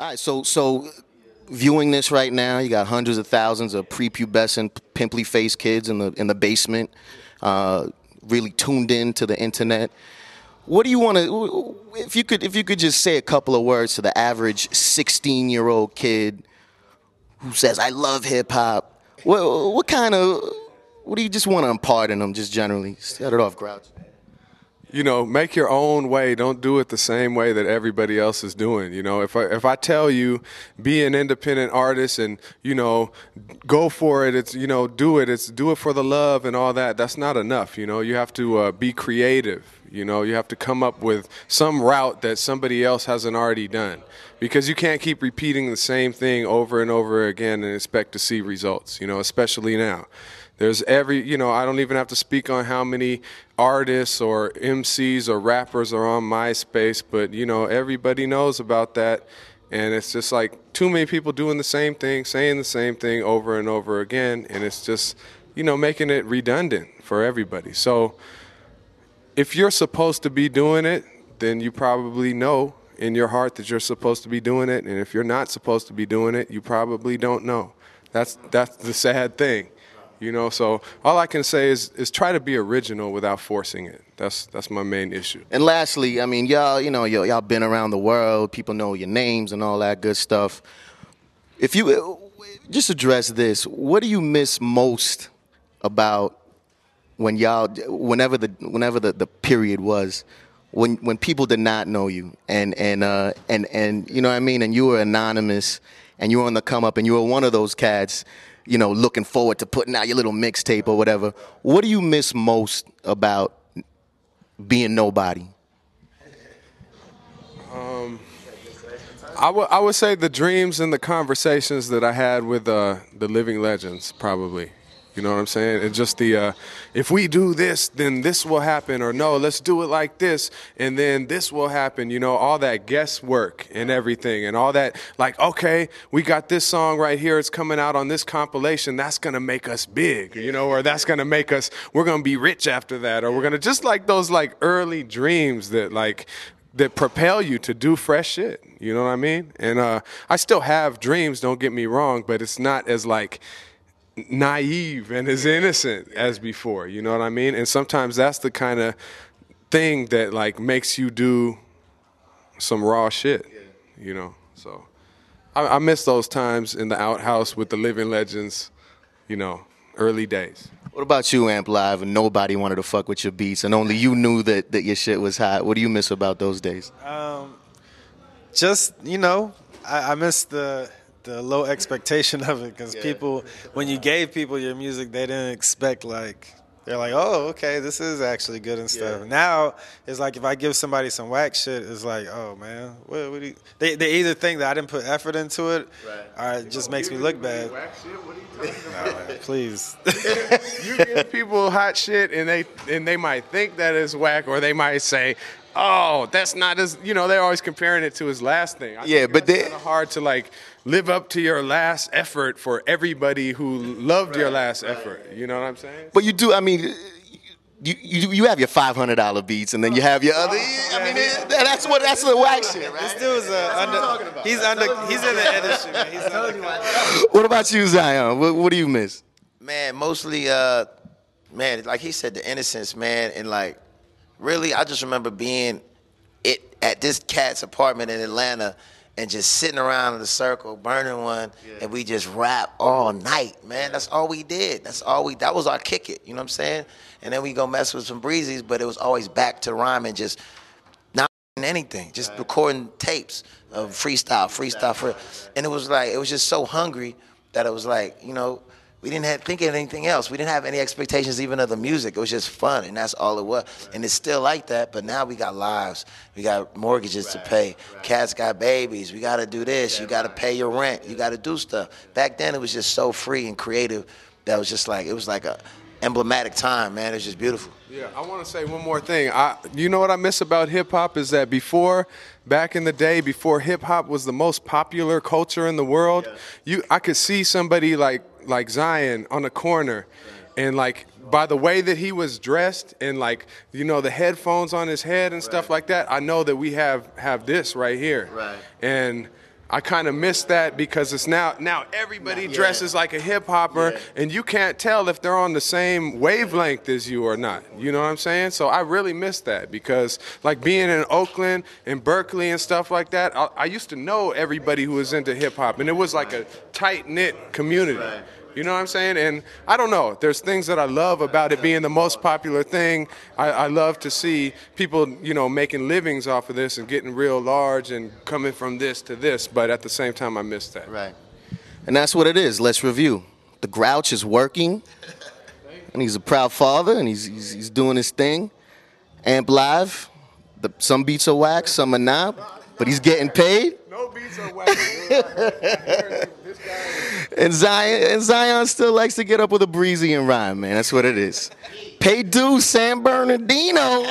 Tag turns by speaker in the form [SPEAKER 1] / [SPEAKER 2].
[SPEAKER 1] All right, so viewing this right now, you got hundreds of thousands of prepubescent, pimply-faced kids in the basement, really tuned in to the internet. What do you want to? If you could just say a couple of words to the average 16-year-old kid who says, "I love hip hop." What do you just want to impart in them, just generally? Start it off, Grouch.
[SPEAKER 2] You know, make your own way. Don't do it the same way that everybody else is doing. You know, if I tell you be an independent artist and, you know, go for it, it's, you know, do it for the love and all that. That's not enough. You know, you have to be creative. You know, you have to come up with some route that somebody else hasn't already done, because you can't keep repeating the same thing over and over again and expect to see results, you know, especially now. There's you know, I don't even have to speak on how many artists or MCs or rappers are on MySpace, but, you know, everybody knows about that. And it's just like too many people doing the same thing, saying the same thing over and over again. And it's just, you know, making it redundant for everybody. So if you're supposed to be doing it, then you probably know in your heart that you're supposed to be doing it. And if you're not supposed to be doing it, you probably don't know. That's the sad thing. You know, so all I can say is try to be original without forcing it. That's my main issue.
[SPEAKER 1] And lastly, I mean, y'all been around the world. People know your names and all that good stuff. If you just address this, what do you miss most about whenever the period was when people did not know you and you know what I mean, and you were anonymous and you were on the come up and you were one of those cats, you know, looking forward to putting out your little mixtape or whatever. What do you miss most about being nobody?
[SPEAKER 2] I would say the dreams and the conversations that I had with the living legends, probably. You know what I'm saying? And just if we do this, then this will happen, or no, let's do it like this, and then this will happen. You know, all that guesswork and everything, and all that, like, okay, we got this song right here, it's coming out on this compilation, that's going to make us big, you know, or that's going to make us, we're going to be rich after that, or we're going to, just like those, like, early dreams that propel you to do fresh shit, you know what I mean? And I still have dreams, don't get me wrong, but it's not as, like, naive and as innocent as before, you know what I mean? And sometimes that's the kind of thing that, like, makes you do some raw shit, you know? So I miss those times in the outhouse with the living legends, you know, early days.
[SPEAKER 1] What about you, Amp Live, and nobody wanted to fuck with your beats and only you knew that your shit was hot? What do you miss about those days?
[SPEAKER 3] Just, you know, I miss the low expectation of it, because people, when you gave people your music, they didn't expect, like, they're like, oh, okay, this is actually good and stuff. Yeah. Now it's like if I give somebody some whack shit, it's like, oh man, what do you, they either think that I didn't put effort into it, or it just makes me look bad.
[SPEAKER 2] Whack shit? What are you talking about?
[SPEAKER 3] Man, please.
[SPEAKER 2] You give people hot shit and they might think that is whack, or they might say, oh, that's not as, you know, they're always comparing it to his last thing. I think
[SPEAKER 1] but
[SPEAKER 2] it's kind of hard to, like, live up to your last effort for everybody who loved your last effort. You know what I'm saying?
[SPEAKER 1] But you do, I mean, you have your $500 beats, and then you have your other. I mean, that's the whack shit, right?
[SPEAKER 3] This dude is he's in the industry, man. He's
[SPEAKER 1] What about you, Zion? What do you miss?
[SPEAKER 4] Man, mostly, man, like he said, the innocence, man, and, like, really, I just remember being at this cat's apartment in Atlanta and just sitting around in a circle, burning one, and we just rap all night, man. That's all we did. That was our kick it, you know what I'm saying? And then we go mess with some breezies, but it was always back to rhyming, just not anything, just recording tapes of freestyle. And it was just so hungry that it was like, you know, we didn't think of anything else. We didn't have any expectations even of the music. It was just fun, and that's all it was. And it's still like that, but now we got lives. We got mortgages to pay. Cats got babies. We got to do this. You got to pay your rent. You got to do stuff. Back then, it was just so free and creative that was just like, it was like a emblematic time, man. It was just beautiful.
[SPEAKER 2] Yeah, I want to say one more thing. You know what I miss about hip-hop is that back in the day, before hip-hop was the most popular culture in the world, I could see somebody like Zion on the corner, and, like, by the way that he was dressed and, like, you know, the headphones on his head and stuff like that, I know that we have this right here.
[SPEAKER 4] Right.
[SPEAKER 2] And I kind of miss that because it's now everybody dresses like a hip hopper, and you can't tell if they're on the same wavelength as you or not. You know what I'm saying? So I really miss that because like being in Oakland and Berkeley and stuff like that, I used to know everybody who was into hip hop, and it was like a tight knit community. Right. You know what I'm saying? And I don't know. There's things that I love about it being the most popular thing. I love to see people, you know, making livings off of this and getting real large and coming from this to this. But at the same time, I miss that.
[SPEAKER 1] Right. And that's what it is. Let's review. The Grouch is working, and he's a proud father, and he's doing his thing. Amp Live. Some beats are whack, some are not, but he's getting paid.
[SPEAKER 2] No beats are whack.
[SPEAKER 1] And Zion still likes to get up with a breezy and rhyme, man. That's what it is. Pay dues, San Bernardino.